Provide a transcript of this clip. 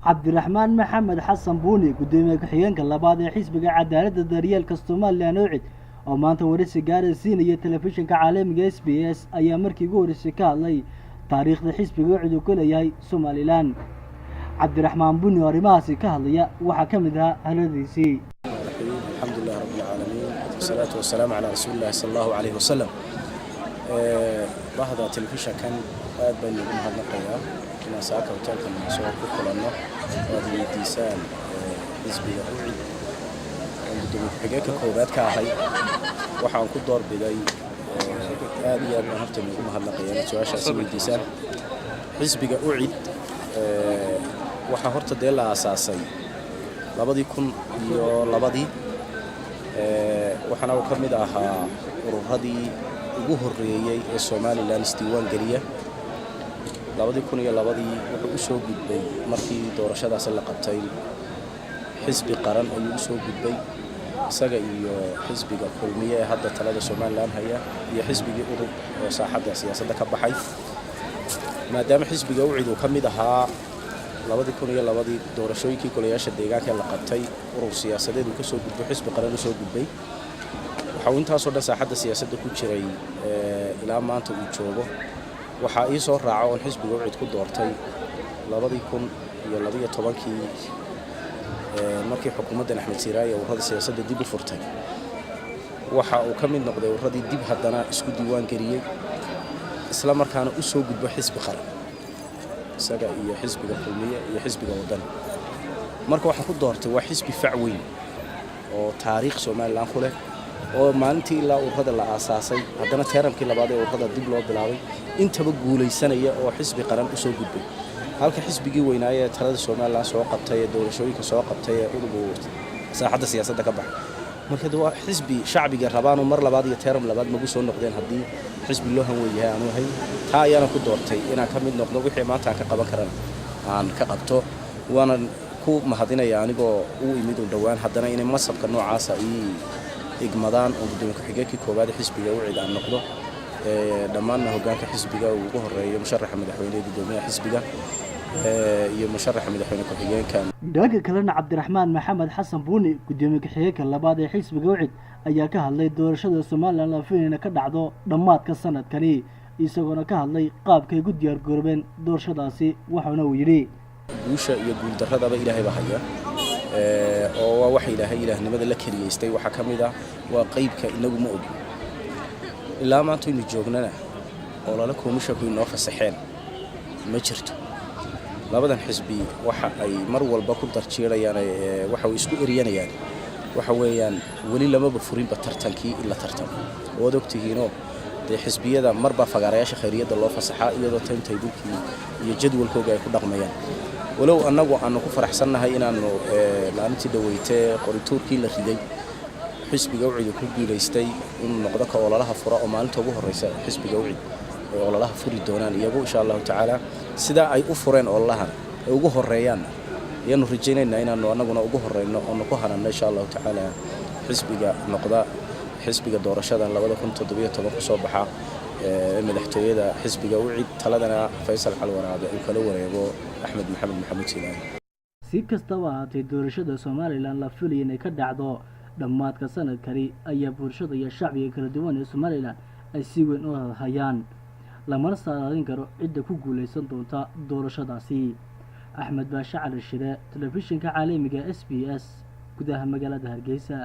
cabdiraxmaan maxamed xasan buuni gudoomiye ku-xigeenka labaad ee xisbiga cadaaladda daryeelka Soomaaliland oo cid oo maanta waraysi gaarsiinaya telefishinka caalamiga SBS ayaa markii ugu horeysay ka hadlay taariikhda xisbiga cid uu ku leeyahay Soomaaliland. cabdiraxmaan buuni oo arrimahaasi ka hadlaya waxaa ka mid ah hadaladiisii. alxamdulillahi rabbil aalamiin wasalaatu wasalaamu calaa rasuulillahi sallallahu alayhi wasallam. bahda telefishinkan aad baan ugu mahadnaqayaa inaan saaka hotelkan soo ku kulanno oo weydiisaan xisbiga ucid gudoomiye ku-xigeenka koowaad ka ahay waxaan ku doorbiday aad iyo aad baan horta ugu mahadnaqayaa su'aashaas weydiisaan xisbiga ucid waxaa horta dee la aasaasay 2002 waxaana uu ka mid ahaa ururadii ugu horeeyay ee Soomaaliland isdiiwaan geliya 2002 wuxuu u soo gudbay markii doorashadaas la qabtay xisbi qaran ayuu u soo gudbay isaga iyo xisbiga kulmiye ee hadda talada Soomaaliland haya iyo xisbigii urur oo saaxadda siyaasadda ka baxay maadaama xisbiga ucid uu ka mid ahaa 2002 doorashooyinkii golayaasha deegaanka la qabtay urur siyaasadeed uu ka soo gudbay xisbi qaran u soo gudbay waxa uu intaas oo dhan saaxadda siyaasadda ku jiray ilaa maanta uu joogo waxa ii soo raaco oo xisbiga ucid ku doortay 2012 markii xukuumadda Axmed Siraaye ururada siyaasadda dib u furtay waxa uu ka mid noqday ururadii dib haddana isku diiwaan geliyay isla markaana u soo gudbay xisbi qaran isaga iyo xisbiga kulmiye iyo xisbiga wadan marka waxaan ku doortay waa xisbi fac weyn oo taariikh Soomaaliland ku leh oo maalintii ilaa ururada la aasaasay haddana teeramkii labaad ee ururada dib loo bilaabay intaba guuleysanaya oo xisbi qaran u soo gudbay halka xisbigii weynaaye ee talada Soomaaliland soo qabtay ee doorashooyinka soo qabtay ee ugu saaxadda siyaasadda ka baxay marka waa xisbi shacbiga rabaan mar labaad iyo teeram labaad magu soo noqdeen haddii xisbi loo han weeyahay aanu ahay taa ayaana ku doortay inaan ka mid noqdo wixii maanta aan ka qaban karana aan ka qabto waana ku mahadinaya anigoo u imid u dhawaan haddana inay masabka noocaas ay igmadaan oo gudoomiye ku-xigeenkii koowaad xisbiga ucid aan noqdo dhammaanna hoggaanka xisbiga uu ugu horeeyo musharaxa madaxweynaha gudoomiyaha xisbiga iyo musharaxa madaxweyne ku-xigeenka. dhanka kalena cabdiraxmaan maxamed xasan buuni gudoomiye ku-xigeenka labaad ee xisbiga ucid ayaa ka hadlay doorashada Soomaaliland la filayna ka dhacdo dhammaadka sanadkani isagoona ka hadlay qaabkay u diyaar garoobeen doorashadaasi waxaana uu yiri guusha iyo guuldaradaba Ilaahay baa haya oo waxa ilaahnimada la kaliyeystay waxa kamid ah waa qaybka inagu ma og ilaa maanta inuu joognana oo lala koomishanku inoo fasaxeen ma jirto labadan xisbi waxa ay mar walba ku darjeerayaan waxa uu isku eriyanayaan waxa weeyaan wali lamaba furinba tartankii ila tartan oo ogtihiino de xisbiyada marba fagaarayaasha khayriyada loo fasaxaa iyadoo timetable-kii iyo jadwalkooda ay ku dhaqmayaan walow annagu aanu ku faraxsannahay inaanu maalintii dhaweeytay qorituurkii la riday xisbiga ucid ku guuleystay inuu noqdo ka ololaha fura oo maalinta ugu horeysa xisbiga ucid ee ololaha furi doonaan iyagu insha Allah taala sida ay u fureen ololaha ay ugu horeeyaan ayaanu rajaynaynaa inaanu annaguna ugu horeyno oo ku haranno insha Allah taala xisbiga noqda xisbiga doorashada 2017 ku soo baxa madaxtooyada xisbiga ucid taladana Faysal Calwaraade uu kala wareego Axmed Maxamed Silaan. si kastaba ahaatee doorashada Soomaaliland la filayay inay ka dhacdo dhammaadka sanadkani ayaa bulshada iyo shacbiga kala duwan ee Soomaaliland ay si weyn u hayaan lamana saadaalin karo cidda ku guuleysan doonta doorashadaasi. Axmed Baasha Cali Shire telefishinka caalamiga SBS gudaha magaalada Hargeysa.